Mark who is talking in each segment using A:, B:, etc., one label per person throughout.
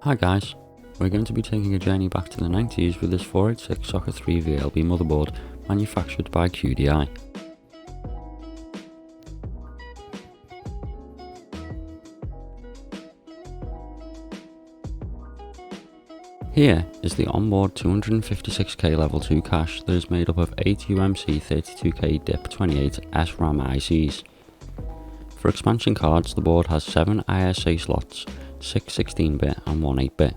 A: Hi guys, we're going to be taking a journey back to the 90s with this 486 Socket 3 VLB motherboard manufactured by QDI. Here is the onboard 256K level 2 cache that is made up of 8 UMC 32K DIP28 SRAM ICs. For expansion cards, the board has 7 ISA slots, 6 16-bit and 1 8-bit.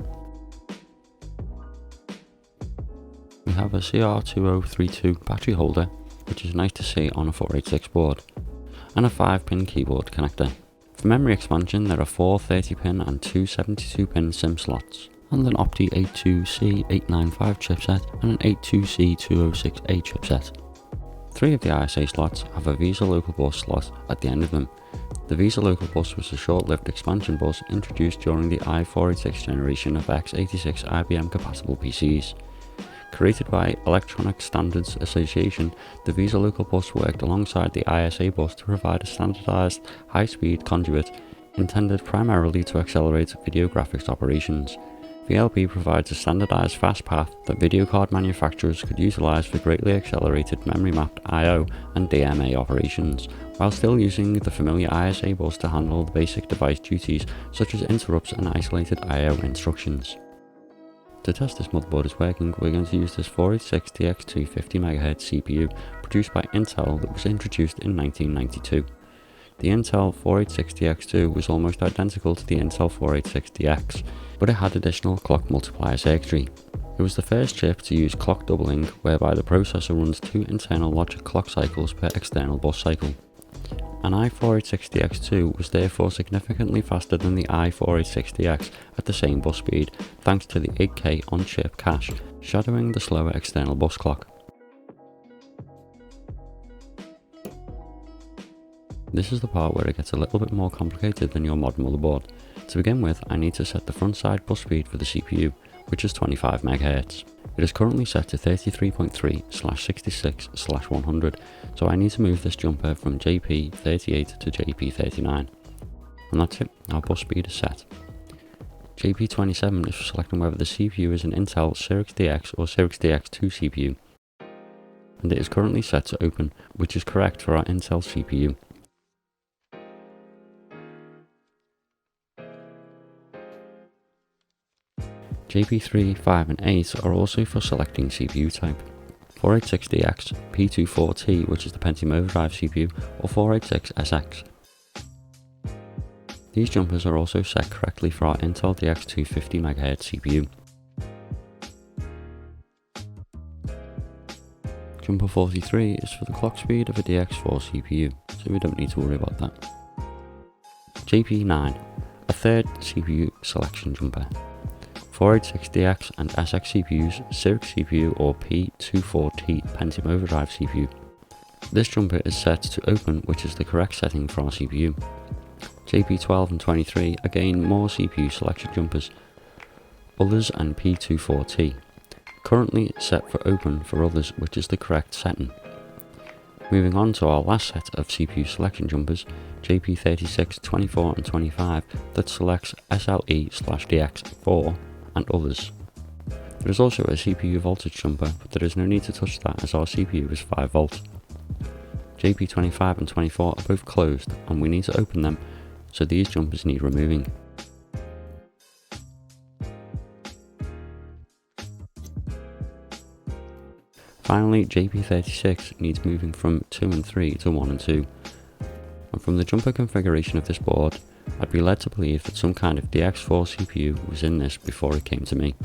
A: We have a CR2032 battery holder, which is nice to see on a 486 board, and a 5-pin keyboard connector. For memory expansion, there are 4 30-pin and 2 72-pin SIM slots, and an OPTi 82C895 chipset and an 82C206A chipset. 3 of the ISA slots have a VESA local bus slot at the end of them. The VESA local bus was a short-lived expansion bus introduced during the i486 generation of x86 IBM compatible PCs. Created by Electronic Standards Association, the VESA local bus worked alongside the ISA bus to provide a standardized high-speed conduit intended primarily to accelerate video graphics operations. VLB provides a standardized fast path that video card manufacturers could utilize for greatly accelerated memory-mapped I/O and DMA operations, while still using the familiar ISA bus to handle the basic device duties such as interrupts and isolated I/O instructions. To test this motherboard is working, we're going to use this 486 DX2-50Mhz CPU produced by Intel that was introduced in 1992. The Intel 486DX2 was almost identical to the Intel 486DX, but it had additional clock multiplier circuitry. It was the first chip to use clock doubling, whereby the processor runs 2 internal logic clock cycles per external bus cycle. An i486DX2 was therefore significantly faster than the i486DX at the same bus speed, thanks to the 8K on-chip cache, shadowing the slower external bus clock. This is the part where it gets a little bit more complicated than your modern motherboard. To begin with, I need to set the front side bus speed for the CPU, which is 25 MHz. It is currently set to 33.3/66/100, so I need to move this jumper from JP38 to JP39. And that's it, our bus speed is set. JP27 is for selecting whether the CPU is an Intel Cyrix DX or Cyrix DX2 CPU, and it is currently set to open, which is correct for our Intel CPU. JP3, 5 and 8 are also for selecting CPU type. 486DX, P24T, which is the Pentium Overdrive CPU, or 486SX. These jumpers are also set correctly for our Intel DX2-50Mhz CPU. Jumper 43 is for the clock speed of a DX4 CPU, so we don't need to worry about that. JP9, a third CPU selection jumper. 486DX and SX CPUs, Cyrix CPU or P24T Pentium Overdrive CPU. This jumper is set to open, which is the correct setting for our CPU. JP12 and 23, again more CPU selection jumpers. Others and P24T. Currently set for open for others, which is the correct setting. Moving on to our last set of CPU selection jumpers, JP36, 24 and 25, that selects SLE/DX4 and others. There is also a CPU voltage jumper, but there is no need to touch that as our CPU is 5 volts. JP25 and 24 are both closed and we need to open them, so these jumpers need removing. Finally, JP36 needs moving from 2 and 3 to 1 and 2. And from the jumper configuration of this board, I'd be led to believe that some kind of DX4 CPU was in this before it came to me.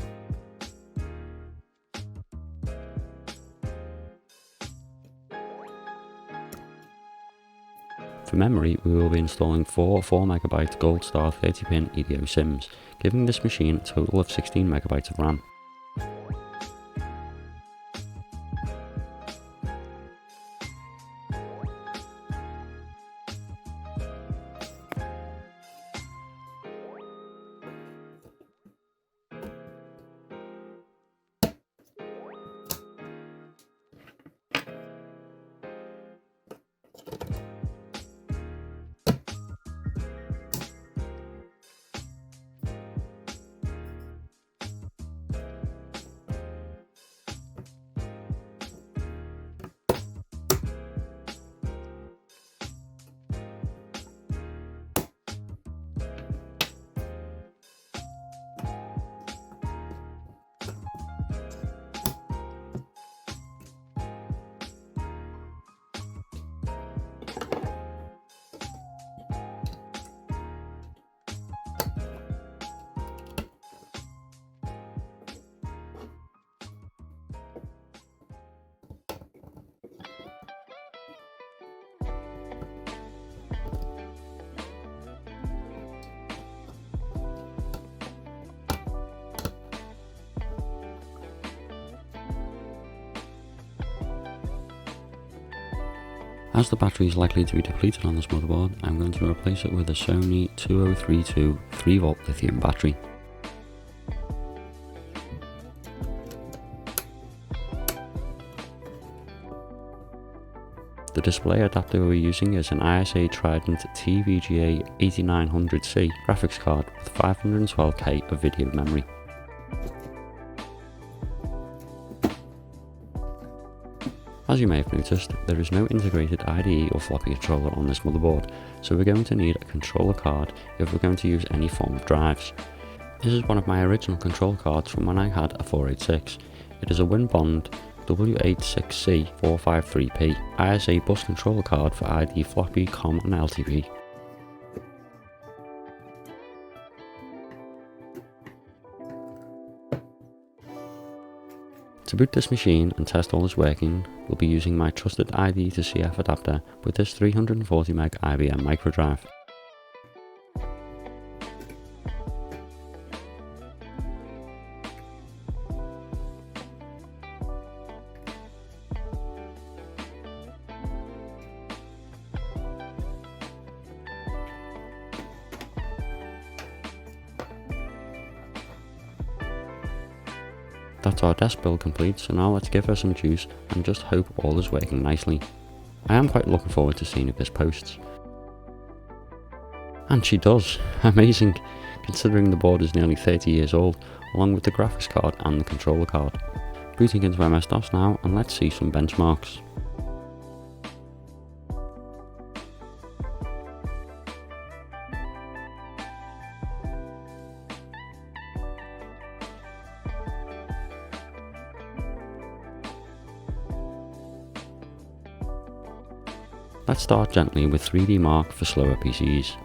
A: For memory, we will be installing 4 4MB Gold Star 30-pin EDO SIMs, giving this machine a total of 16 MB of RAM. As the battery is likely to be depleted on this motherboard, I'm going to replace it with a Sony 2032 3V lithium battery. The display adapter we're using is an ISA Trident TVGA8900C graphics card with 512K of video memory. As you may have noticed, there is no integrated IDE or floppy controller on this motherboard, so we're going to need a controller card if we're going to use any form of drives. This is one of my original control cards from when I had a 486. It is a Winbond W86C453P ISA bus controller card for ID floppy, COM and LTP. To boot this machine and test all is working, we'll be using my trusted IDE to CF adapter with this 340 meg IBM MicroDrive. That's our desk build complete, so now let's give her some juice and just hope all is working nicely. I am quite looking forward to seeing if this posts. And she does! Amazing, considering the board is nearly 30 years old, along with the graphics card and the controller card. Booting into MS-DOS now, and let's see some benchmarks. Let's start gently with 3D Mark for slower PCs.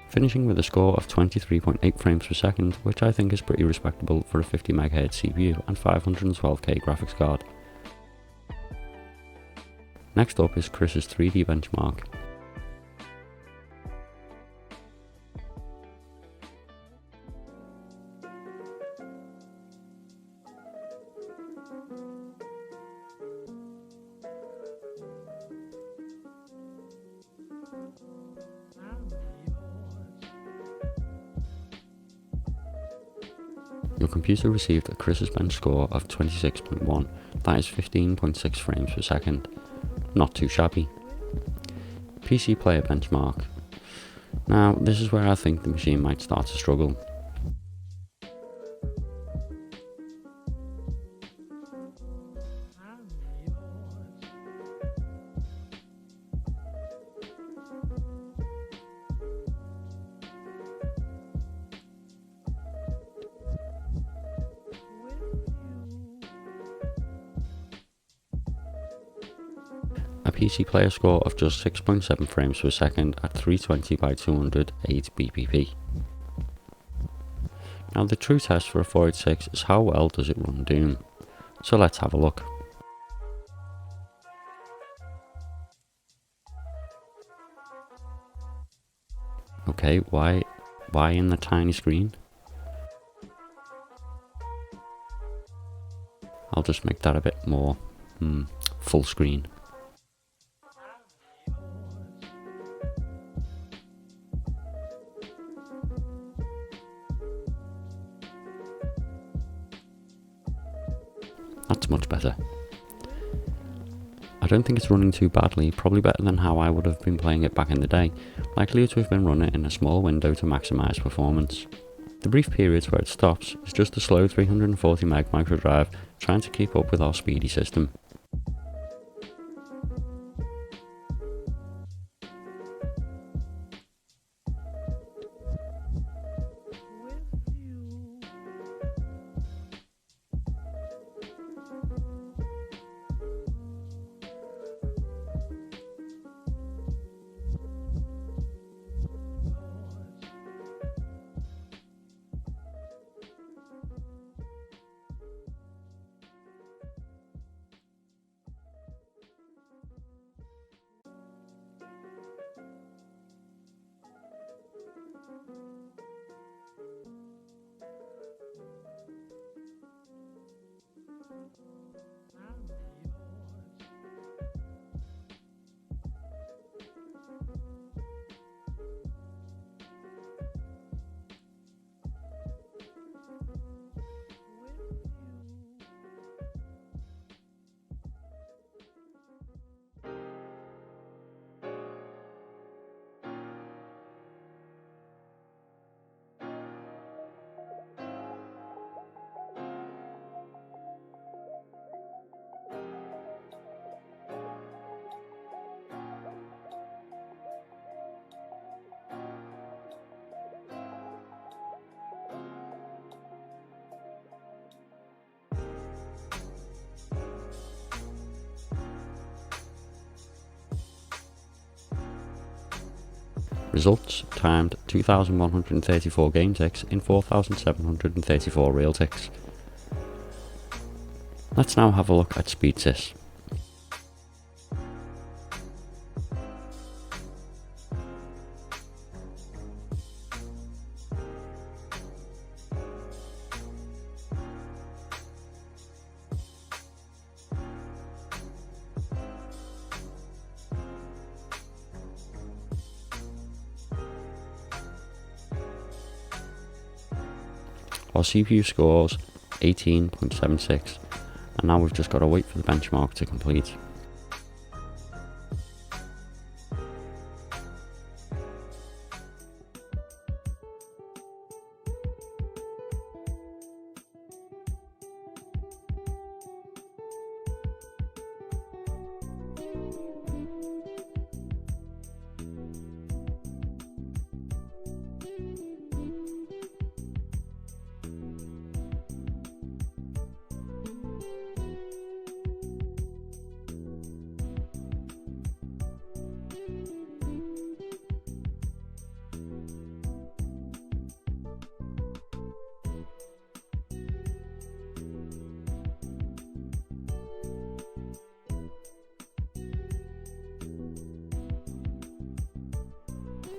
A: Finishing with a score of 23.8 frames per second, which I think is pretty respectable for a 50Mhz CPU and 512K graphics card. Next up is Chris's 3D benchmark. Your computer received a Chris's bench score of 26.1, that is 15.6 frames per second. Not too shabby. PC player benchmark. Now, this is where I think the machine might start to struggle. A PC player score of just 6.7 frames per second at 320 by 200 8 bpp. Now the true test for a 486 is how well does it run Doom. So let's have a look. Okay, why in the tiny screen? I'll just make that a bit more full screen. That's much better. I don't think it's running too badly, probably better than how I would have been playing it back in the day, likely to have been running in a small window to maximise performance. The brief periods where it stops is just a slow 340 meg MicroDrive trying to keep up with our speedy system. Results timed 2134 game ticks in 4734 real ticks. Let's now have a look at SpeedSys. Our CPU scores 18.76, and now we've just got to wait for the benchmark to complete.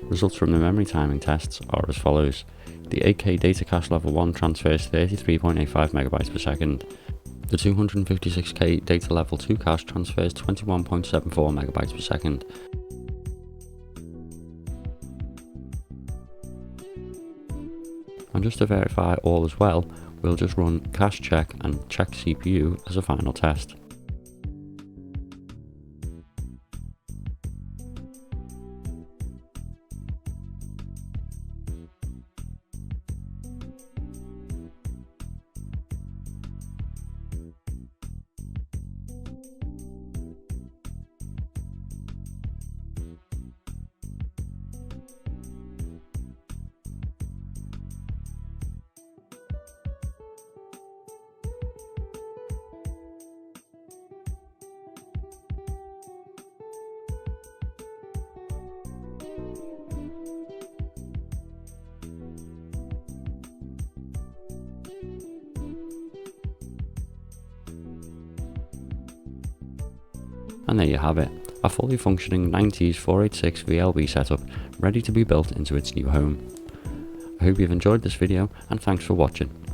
A: Results from the memory timing tests are as follows. The 8K data cache level 1 transfers 33.85 MB per second. The 256K data level 2 cache transfers 21.74 MB per second. And just to verify all as well, we'll just run cache check and check CPU as a final test. And there you have it, a fully functioning 90s 486 VLB setup ready to be built into its new home. I hope you've enjoyed this video and thanks for watching.